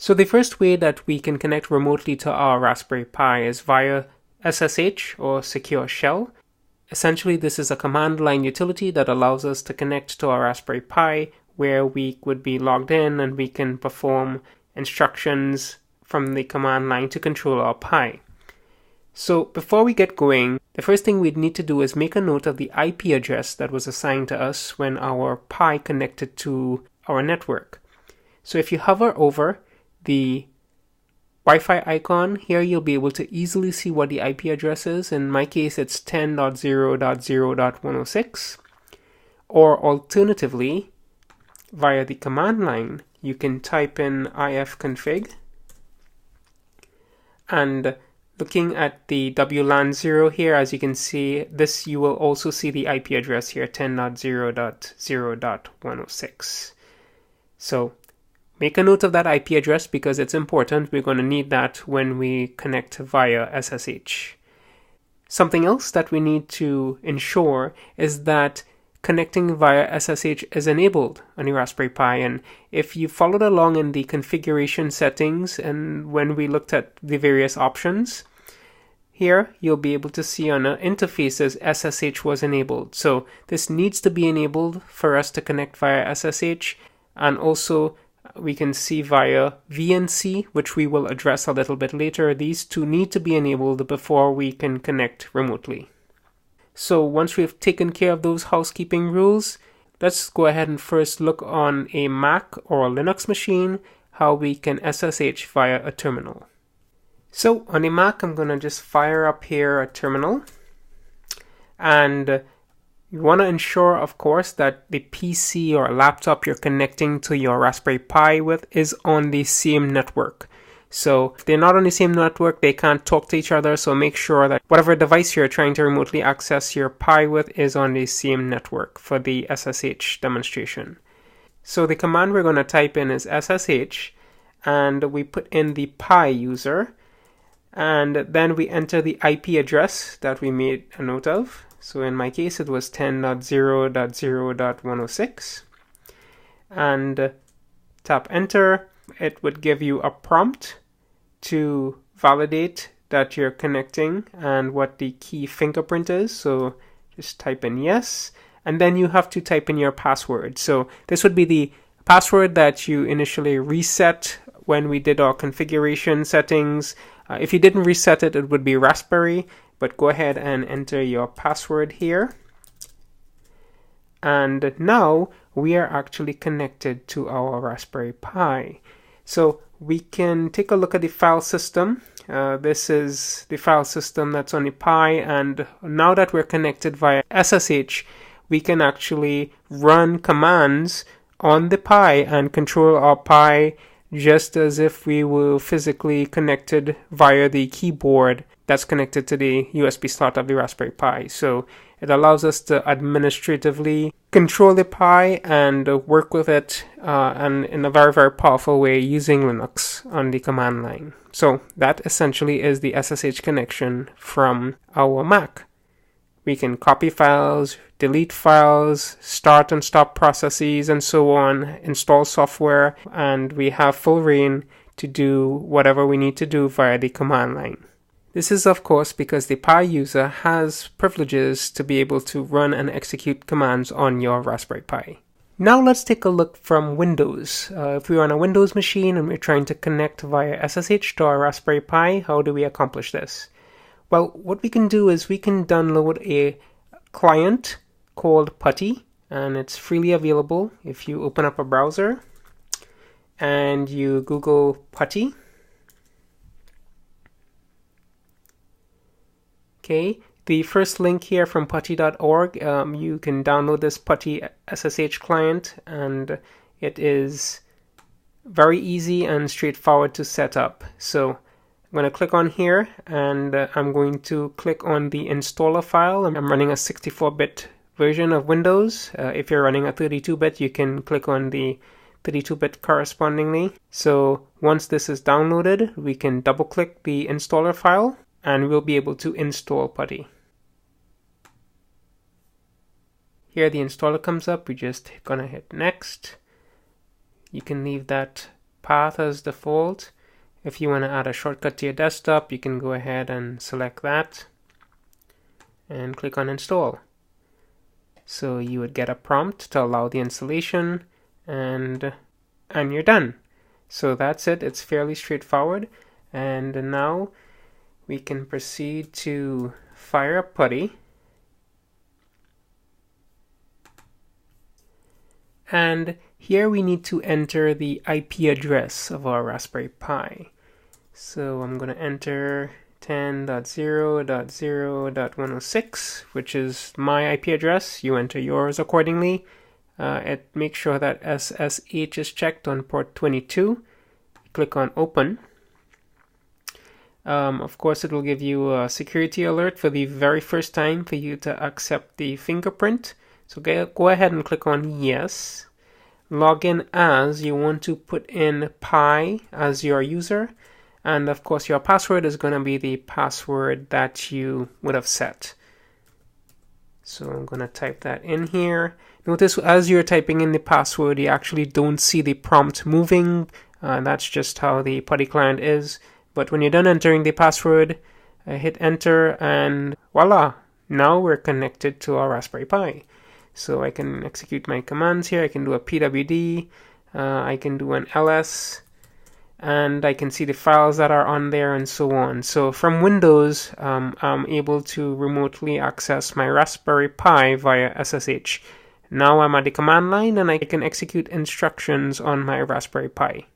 So the first way that we can connect remotely to our Raspberry Pi is via SSH or Secure Shell. Essentially, this is a command line utility that allows us to connect to our Raspberry Pi where we would be logged in and we can perform instructions from the command line to control our Pi. So before we get going, the first thing we'd need to do is make a note of the IP address that was assigned to us when our Pi connected to our network. So if you hover over the Wi-Fi icon, here you'll be able to easily see what the IP address is. In my case, it's 10.0.0.106. Or alternatively, via the command line, you can type in ifconfig, and looking at the WLAN 0 here, as you can see, you will also see the IP address here, 10.0.0.106. So make a note of that IP address because it's important. We're going to need that when we connect via SSH. Something else that we need to ensure is that connecting via SSH is enabled on your Raspberry Pi. And if you followed along in the configuration settings and when we looked at the various options, here you'll be able to see on our interfaces SSH was enabled. So this needs to be enabled for us to connect via SSH, and also we can see via VNC, which we will address a little bit later. These two need to be enabled before we can connect remotely. So once we've taken care of those housekeeping rules, let's go ahead and first look on a Mac or a Linux machine how we can SSH via a terminal. So on a Mac, I'm going to just fire up here a terminal, and you want to ensure, of course, that the PC or laptop you're connecting to your Raspberry Pi with is on the same network. So if they're not on the same network, they can't talk to each other. So make sure that whatever device you're trying to remotely access your Pi with is on the same network for the SSH demonstration. So the command we're going to type in is SSH, and we put in the Pi user, and then we enter the IP address that we made a note of. So in my case, it was 10.0.0.106, and tap enter. It would give you a prompt to validate that you're connecting and what the key fingerprint is. So just type in yes, and then you have to type in your password. So this would be the password that you initially reset when we did our configuration settings. If you didn't reset it, it would be Raspberry, but go ahead and enter your password here. And now we are actually connected to our Raspberry Pi. So we can take a look at the file system. This is the file system that's on the Pi, and now that we're connected via SSH, we can actually run commands on the Pi and control our Pi just as if we were physically connected via the keyboard that's connected to the USB slot of the Raspberry Pi. So it allows us to administratively control the Pi and work with it and in a very, very powerful way using Linux on the command line. So that essentially is the SSH connection from our Mac. We can copy files, delete files, start and stop processes, and so on, install software, and we have full reign to do whatever we need to do via the command line. This is, of course, because the Pi user has privileges to be able to run and execute commands on your Raspberry Pi. Now let's take a look from Windows. If we're on a Windows machine and we're trying to connect via SSH to our Raspberry Pi, how do we accomplish this? Well, what we can do is we can download a client called PuTTY, and it's freely available. If you open up a browser and you Google PuTTY, okay, the first link here from putty.org, you can download this PuTTY SSH client, and it is very easy and straightforward to set up. So I'm going to click on here, and I'm going to click on the installer file. I'm running a 64-bit version of Windows. If you're running a 32-bit, you can click on the 32-bit correspondingly. So once this is downloaded, we can double-click the installer file, and we'll be able to install PuTTY. Here the installer comes up. We're just gonna hit next. You can leave that path as default. If you want to add a shortcut to your desktop, you can go ahead and select that and click on install. So you would get a prompt to allow the installation, and you're done. So that's it. It's fairly straightforward. And now we can proceed to fire up PuTTY. And here we need to enter the IP address of our Raspberry Pi. So I'm going to enter 10.0.0.106, which is my IP address. You enter yours accordingly. Make sure that SSH is checked on port 22. Click on open. Of course, it will give you a security alert for the very first time for you to accept the fingerprint. So go ahead and click on yes. Log in as you want to put in Pi as your user. And of course, your password is going to be the password that you would have set. So I'm going to type that in here. Notice as you're typing in the password, you actually don't see the prompt moving. That's just how the PuTTY client is. But when you're done entering the password, hit enter, and voila! Now we're connected to our Raspberry Pi. So I can execute my commands here. I can do a pwd, I can do an ls, and I can see the files that are on there and so on. So from Windows, I'm able to remotely access my Raspberry Pi via SSH. Now I'm at the command line and I can execute instructions on my Raspberry Pi.